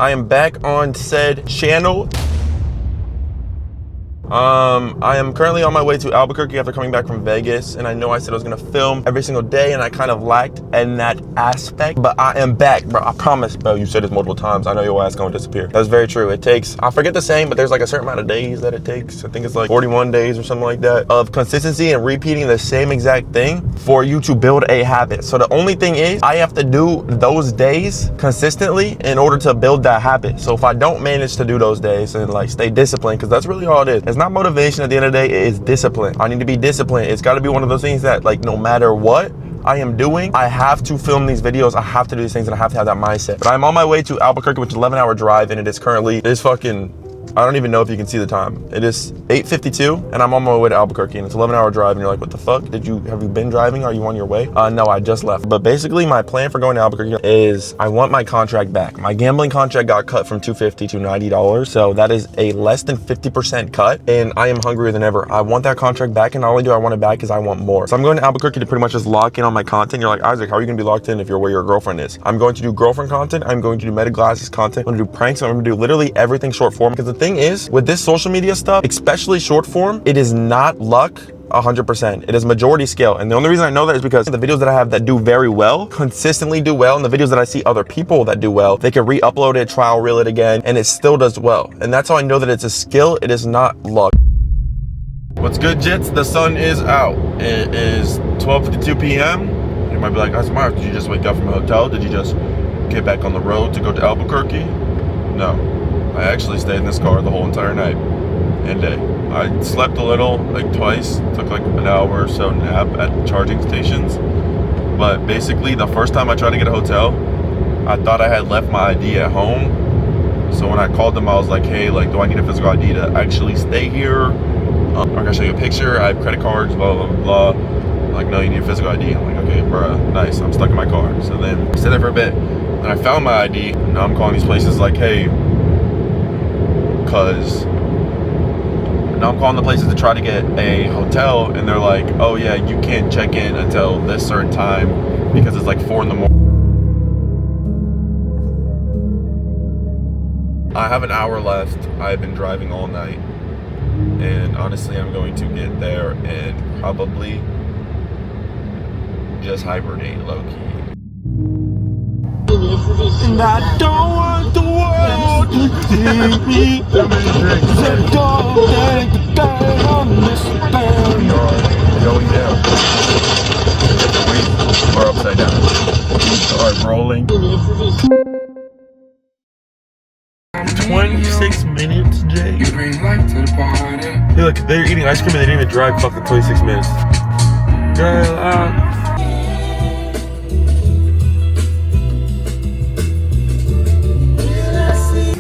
I am back on said channel. I am currently on my way to Albuquerque after coming back from Vegas, and I know I said I was gonna film every single day, and I kind of lacked in that aspect, but I am back, bro. I promise, bro. You said this multiple times. I know your ass gonna disappear. That's very true. It takes, I forget the saying, but there's like a certain amount of days that it takes. I think it's like 41 days or something like that of consistency and repeating the same exact thing for you to build a habit. So the only thing is, I have to do those days consistently in order to build that habit. So if I don't manage to do those days and like stay disciplined, because that's really all it is. It's not motivation at the end of the day, it is discipline. I need to be disciplined. It's got to be one of those things that like no matter what I am doing, I have to film these videos, I have to do these things, and I have to have that mindset. But I'm on my way to Albuquerque, which is an 11-hour drive, and it is currently, it is fucking, I don't even know if you can see the time. It is 8:52, and I'm on my way to Albuquerque, and it's an 11-hour drive, and you're like, what the fuck? Have you been driving? Are you on your way? No, I just left. But basically, my plan for going to Albuquerque is I want my contract back. My gambling contract got cut from $250 to $90, so that is a less than 50% cut, and I am hungrier than ever. I want that contract back, and not only do I want it back, because I want more. So I'm going to Albuquerque to pretty much just lock in on my content. You're like, Isaac, how are you gonna be locked in if you're where your girlfriend is? I'm going to do girlfriend content, I'm going to do meta glasses content, I'm gonna do pranks, I'm gonna do literally everything short form, because the thing is, with this social media stuff, especially short form, it is not luck 100%. It is majority scale. And the only reason I know that is because the videos that I have that do very well, consistently do well, and the videos that I see other people that do well, they can re-upload it, trial reel it again, and it still does well. And that's how I know that it's a skill, it is not luck. What's good, Jits? The sun is out. It is 12:52 p.m. You might be like, Asmar, did you just wake up from a hotel? Did you just get back on the road to go to Albuquerque? No. I actually stayed in this car the whole entire night and day. I slept a little, like twice, took like an hour or so nap at charging stations. But basically, the first time I tried to get a hotel, I thought I had left my ID at home. So when I called them, I was like, hey, like, do I need a physical ID to actually stay here? I'm gonna show you a picture, I have credit cards, blah, blah, blah, blah. Like, no, you need a physical ID. I'm like, okay, bruh, nice, I'm stuck in my car. So then I stayed there for a bit, and I found my ID, and now I'm calling these places like, hey, because now I'm calling the places to try to get a hotel, and they're like, oh yeah, you can't check in until this certain time because it's like 4 in the morning. I have an hour left. I've been driving all night, and honestly I'm going to get there and probably just hibernate low-key. And I don't want the world to take me. So don't take the bad on this band. We are going down. Or upside down. Start rolling. 26 minutes, Jay. Hey, look, they're eating ice cream and they didn't even drive fucking 26 minutes. Girl,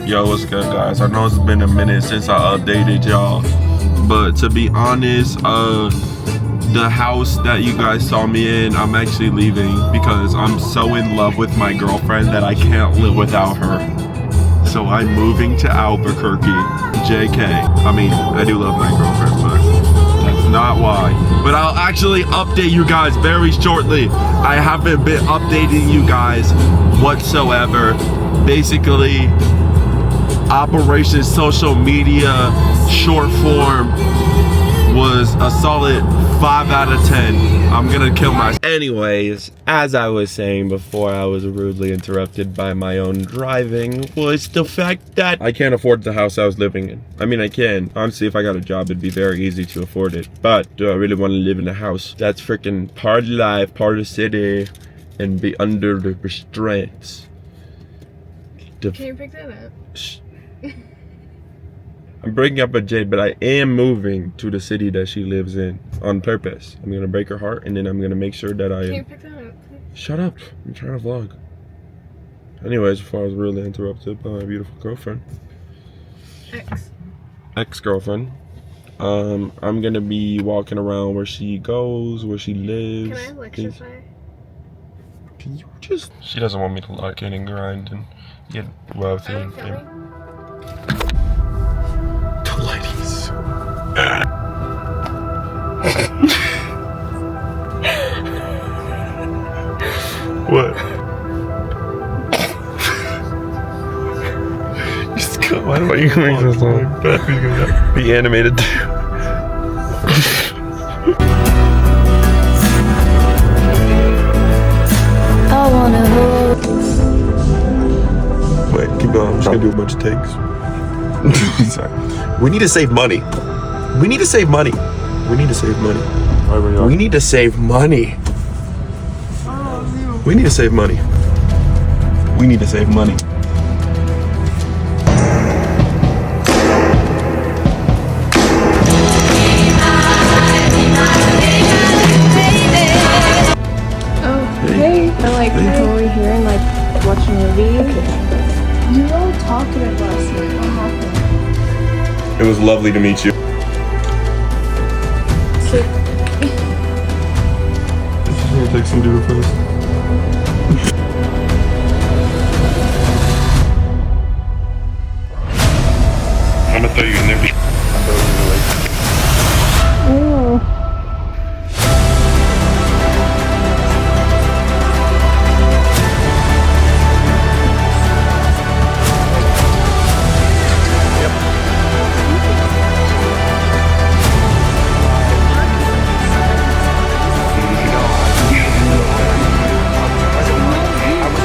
Yo, what's good, guys? I know it's been a minute since I updated y'all, but to be honest, the house that you guys saw me in, I'm actually leaving because I'm so in love with my girlfriend that I can't live without her. So I'm moving to Albuquerque. JK. I mean, I do love my girlfriend, but that's not why. But I'll actually update you guys very shortly. I haven't been updating you guys whatsoever. Basically, Operation Social Media short form was a solid 5 out of 10. I'm gonna kill myself. Anyways, as I was saying before, I was rudely interrupted by my own driving, was the fact that I can't afford the house I was living in. I mean, I can. Honestly, if I got a job, it'd be very easy to afford it. But do I really want to live in a house? That's freaking part of life, part of the city, and be under the restraints. Can you pick that up? I'm breaking up with Jade, but I am moving to the city that she lives in on purpose. I'm gonna break her heart, and then I'm gonna make sure that I am. Can you pick that up? Shut up! I'm trying to vlog. Anyways, before I was really interrupted by my beautiful girlfriend, ex-girlfriend. I'm gonna be walking around where she goes, where she lives. Can I electrify? Can you just? She doesn't want me to lock in and grind and get wealthy and. Ladies. What? Why are you going so slow? Be animated too. I wanna hold. Wait, keep going. I'm just gonna do a bunch of takes. Sorry. We need to save money. We need to save money. We need to save money. We need to save money. We need to save money. We need to save money. Oh, hey. I like come over here and like watch a movie. You were all talking about last night. What happened? It was lovely to meet you. Sick. Just gonna take some doodle first. I'm gonna throw you in there. Oh.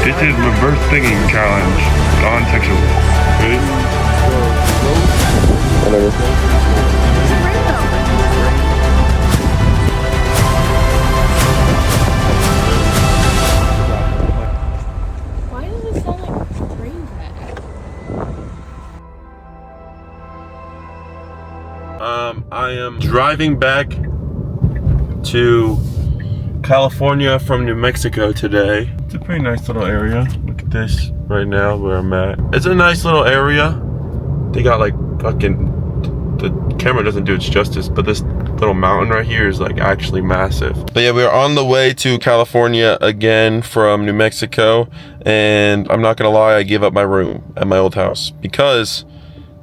This is reverse singing challenge, non-sexual. Ready? Whatever. Why does it sound like a train wreck? I am driving back to California from New Mexico today. It's a pretty nice little area. Look at this right now where I'm at. It's a nice little area. They got like fucking, the camera doesn't do its justice, but this little mountain right here is like actually massive. But yeah, we're on the way to California again from New Mexico, and I'm not gonna lie, I gave up my room at my old house because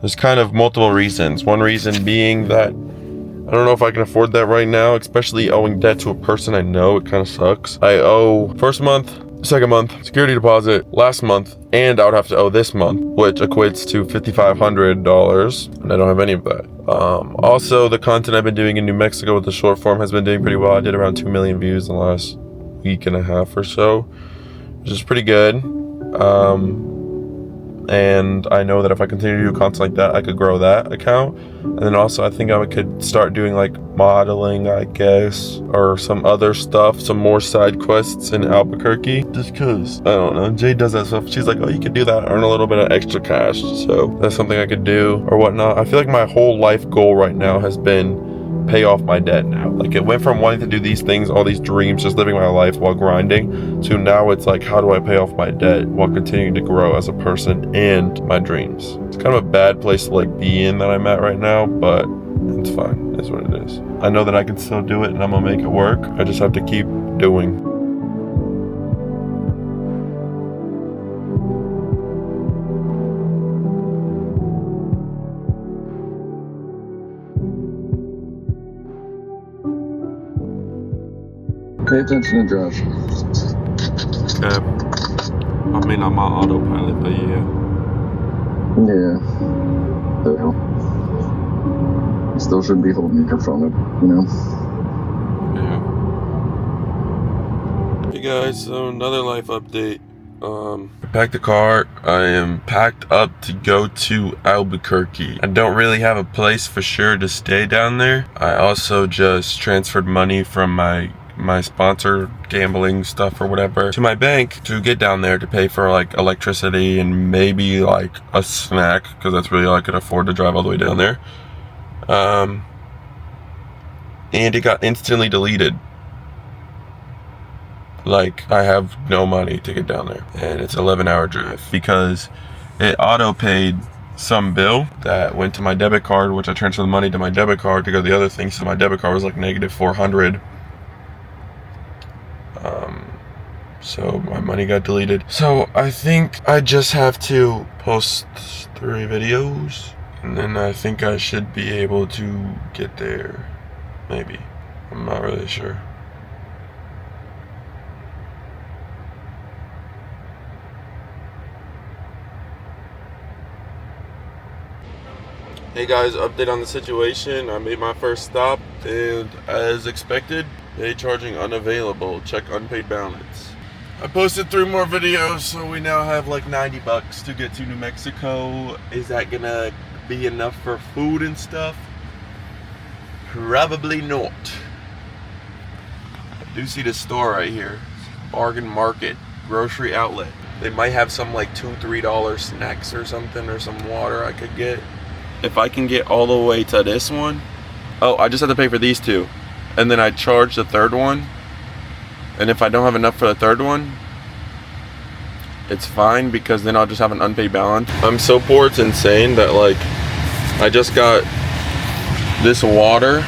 there's kind of multiple reasons. One reason being that I don't know if I can afford that right now, especially owing debt to a person I know. It kind of sucks. I owe first month, second month, security deposit, last month, and I would have to owe this month, which equates to $5,500, and I don't have any of that. Also, the content I've been doing in New Mexico with the short form has been doing pretty well. I did around 2 million views in the last week and a half or so, which is pretty good. And I know that if I continue to do content like that, I could grow that account. And then also I think I could start doing like modeling, I guess, or some other stuff, some more side quests in Albuquerque. Just cause, I don't know, Jade does that stuff. She's like, oh, you could do that, earn a little bit of extra cash. So that's something I could do or whatnot. I feel like my whole life goal right now has been pay off my debt now. Like it went from wanting to do these things, all these dreams, just living my life while grinding, to now it's like, how do I pay off my debt while continuing to grow as a person and my dreams? It's kind of a bad place to like be in that I'm at right now, but it's fine. It's what it is. I know that I can still do it and I'm gonna make it work. I just have to keep doing. Pay attention and drive. Okay. I mean, I'm on autopilot, but yeah. Yeah. Well, you still should be holding your phone up, you know? Yeah. Hey guys, so another life update. I packed the car. I am packed up to go to Albuquerque. I don't really have a place for sure to stay down there. I also just transferred money from my sponsor gambling stuff or whatever to my bank to get down there to pay for like electricity and maybe like a snack, because that's really all I could afford to drive all the way down there. And it got instantly deleted. Like I have no money to get down there, and it's an 11-hour drive because it auto paid some bill that went to my debit card, which I transferred the money to my debit card to go to the other things. So my debit card was like -400. So my money got deleted. So I think I just have to post 3 videos, and then I think I should be able to get there. Maybe. I'm not really sure. Hey guys, update on the situation. I made my first stop, and as expected, they charging unavailable. Check unpaid balance. I posted 3 more videos, so we now have like $90 to get to New Mexico. Is that gonna be enough for food and stuff? Probably not. I do see the store right here. Bargain Market, grocery outlet. They might have some like $2-3 snacks or something, or some water I could get. If I can get all the way to this one, oh, I just have to pay for these 2, and then I charge the 3rd one. And if I don't have enough for the 3rd one, it's fine, because then I'll just have an unpaid balance. I'm so poor, it's insane that like I just got this water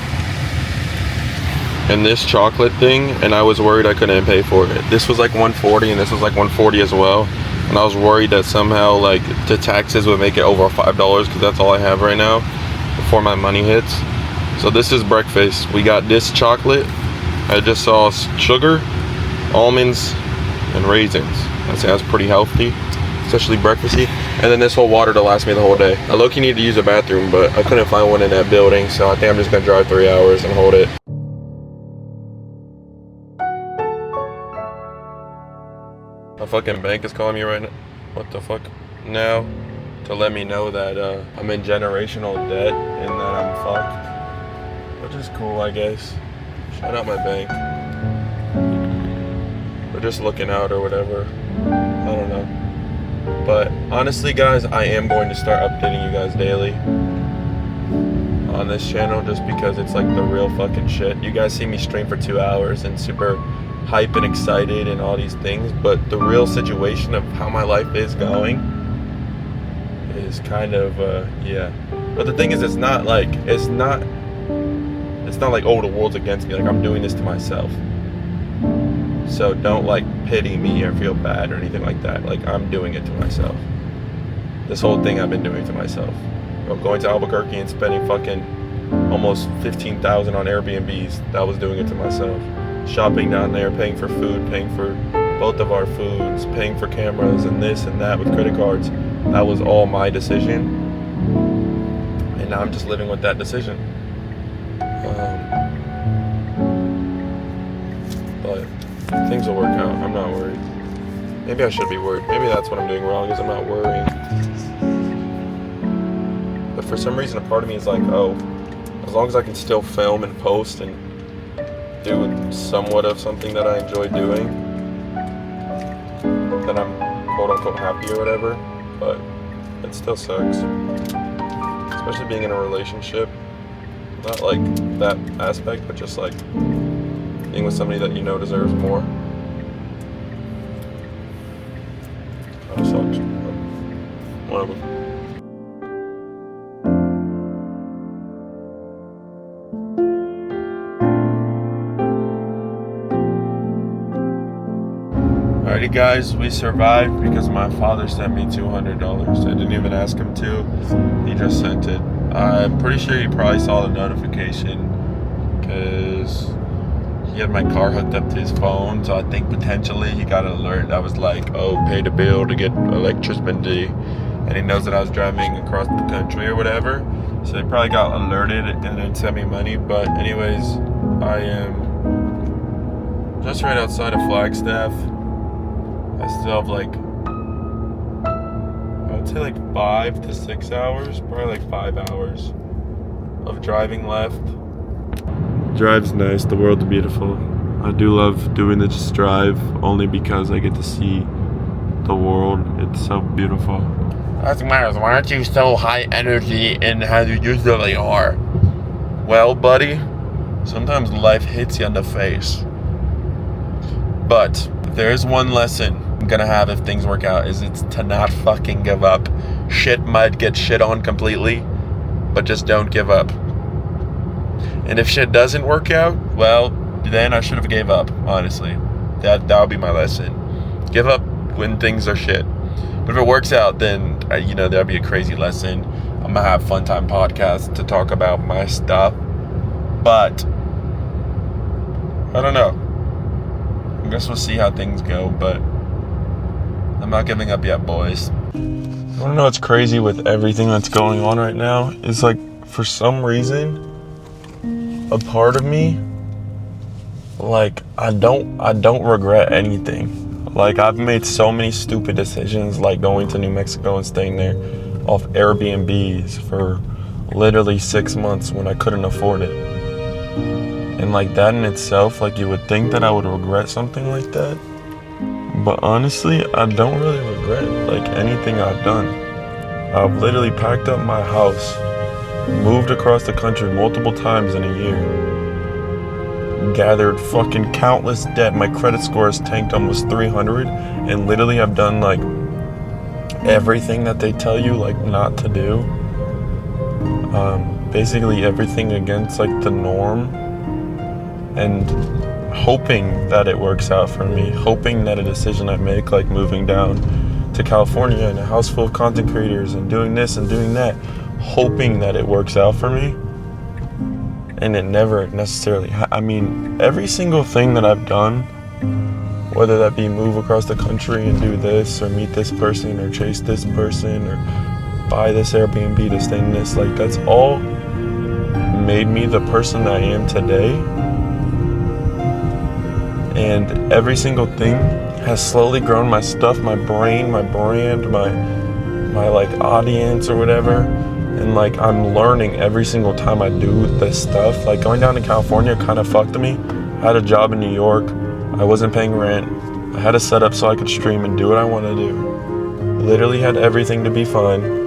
and this chocolate thing, and I was worried I couldn't pay for it. This was like $140, and this was like $140 as well. And I was worried that somehow like the taxes would make it over $5, because that's all I have right now before my money hits. So this is breakfast. We got this chocolate. I just saw sugar, almonds, and raisins. That sounds pretty healthy, especially breakfasty. And then this whole water to last me the whole day. I low-key need to use a bathroom, but I couldn't find one in that building, so I think I'm just gonna drive 3 hours and hold it. My fucking bank is calling me right now. What the fuck? Now, to let me know that I'm in generational debt and that I'm fucked. Which is cool, I guess. Shout out my bank. We're just looking out or whatever. I don't know. But honestly, guys, I am going to start updating you guys daily on this channel, just because it's like the real fucking shit. You guys see me stream for 2 hours and super hype and excited and all these things, but the real situation of how my life is going is kind of yeah. But the thing is, it's not like oh, the world's against me. Like, I'm doing this to myself, so don't like pity me or feel bad or anything like that. Like, I'm doing it to myself. This whole thing I've been doing to myself. I'm going to Albuquerque and spending fucking almost $15,000 on Airbnbs. That was doing it to myself. Shopping down there, paying for food, paying for both of our foods, paying for cameras and this and that with credit cards. That was all my decision, and now I'm just living with that decision. But things will work out. I'm not worried. Maybe I should be worried. Maybe that's what I'm doing wrong, is I'm not worrying. But for some reason, a part of me is like, oh, as long as I can still film and post and do somewhat of something that I enjoy doing, then I'm quote unquote happy or whatever. But it still sucks, especially being in a relationship. Not like that aspect, but just like being with somebody that you know deserves more. Kind of sucks. One of them. Alrighty guys, we survived because my father sent me $200. I didn't even ask him to. He just sent it. I'm pretty sure he probably saw the notification because he had my car hooked up to his phone. So I think potentially he got an alert that was like, oh, pay the bill to get electricity. And he knows that I was driving across the country or whatever. So he probably got alerted and then sent me money. But anyways, I am just right outside of Flagstaff. I still have like, I would say like 5 to 6 hours, probably like 5 hours of driving left. Drive's nice, the world's beautiful. I do love doing this drive only because I get to see the world. It's so beautiful. That's Myers, why aren't you so high energy in how you usually are? Well, buddy, sometimes life hits you in the face. But there's one lesson I'm gonna have if things work out, is it's to not fucking give up. Shit might get shit on completely, but just don't give up. And if shit doesn't work out, well, then I should have gave up, honestly. That would be my lesson. Give up when things are shit. But if it works out, then, that'll be a crazy lesson. I'm gonna have Fun Time Podcast to talk about my stuff. But I don't know. I guess we'll see how things go, but I'm not giving up yet, boys. I don't know what's crazy with everything that's going on right now is like, for some reason, a part of me, like, I don't regret anything. Like, I've made so many stupid decisions, like going to New Mexico and staying there off Airbnbs for literally 6 months when I couldn't afford it. And like that in itself, like you would think that I would regret something like that. But honestly, I don't really regret like anything I've done. I've literally packed up my house, moved across the country multiple times in a year, gathered fucking countless debt. My credit score has tanked almost 300, and literally I've done like everything that they tell you like not to do. Basically everything against like the norm, and hoping that it works out for me, hoping that a decision I make, like moving down to California in a house full of content creators and doing this and doing that, hoping that it works out for me. And it never necessarily, I mean, every single thing that I've done, whether that be move across the country and do this, or meet this person, or chase this person, or buy this Airbnb to stay in this, like that's all made me the person I am today. And every single thing has slowly grown my stuff, my brain, my brand, my like audience or whatever. And like I'm learning every single time I do this stuff. Like going down to California kind of fucked me. I had a job in New York. I wasn't paying rent. I had a setup so I could stream and do what I want to do. Literally had everything to be fine.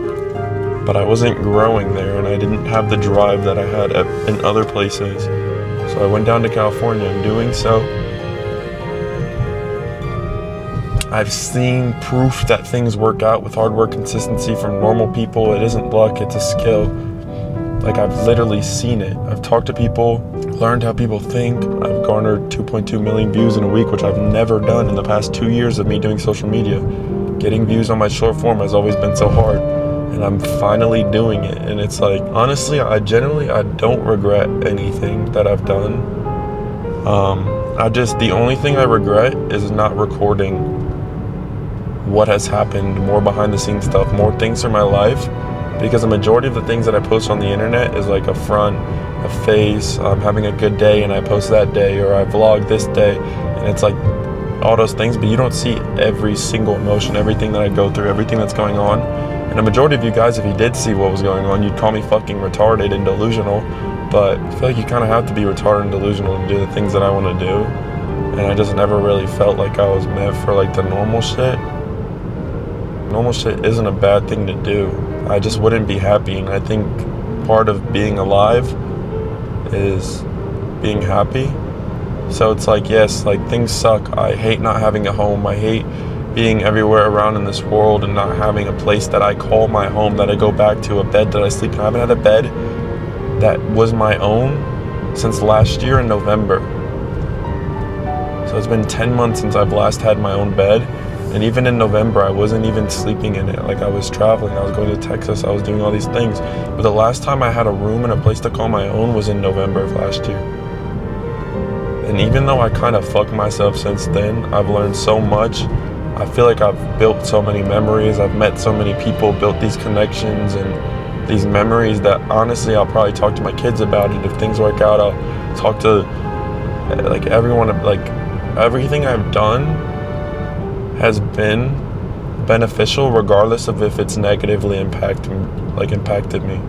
But I wasn't growing there, and I didn't have the drive that I had in other places. So I went down to California, and doing so, I've seen proof that things work out with hard work, consistency from normal people. It isn't luck, it's a skill. Like I've literally seen it. I've talked to people, learned how people think. I've garnered 2.2 million views in a week, which I've never done in the past 2 years of me doing social media. Getting views on my short form has always been so hard. And I'm finally doing it. And it's like, honestly, I don't regret anything that I've done. The only thing I regret is not recording what has happened, more behind the scenes stuff, more things from my life. Because the majority of the things that I post on the internet is like a front, a face, I'm having a good day and I post that day, or I vlog this day. And it's like all those things, but you don't see every single emotion, everything that I go through, everything that's going on. And the majority of you guys, if you did see what was going on, you'd call me fucking retarded and delusional. But I feel like you kind of have to be retarded and delusional to do the things that I want to do. And I just never really felt like I was meant for like the normal shit. Normal shit isn't a bad thing to do. I just wouldn't be happy. And I think part of being alive is being happy. So it's like, yes, like things suck. I hate not having a home. I hate being everywhere around in this world and not having a place that I call my home, that I go back to, a bed that I sleep in. I haven't had a bed that was my own since last year in November. So it's been 10 months since I've last had my own bed. And even in November, I wasn't even sleeping in it. Like I was traveling, I was going to Texas, I was doing all these things. But the last time I had a room and a place to call my own was in November of last year. And even though I kind of fucked myself since then, I've learned so much. I feel like I've built so many memories. I've met so many people, built these connections and these memories that honestly, I'll probably talk to my kids about it. If things work out, I'll talk to like everyone. Like everything I've done has been beneficial regardless of if it's negatively impacted me.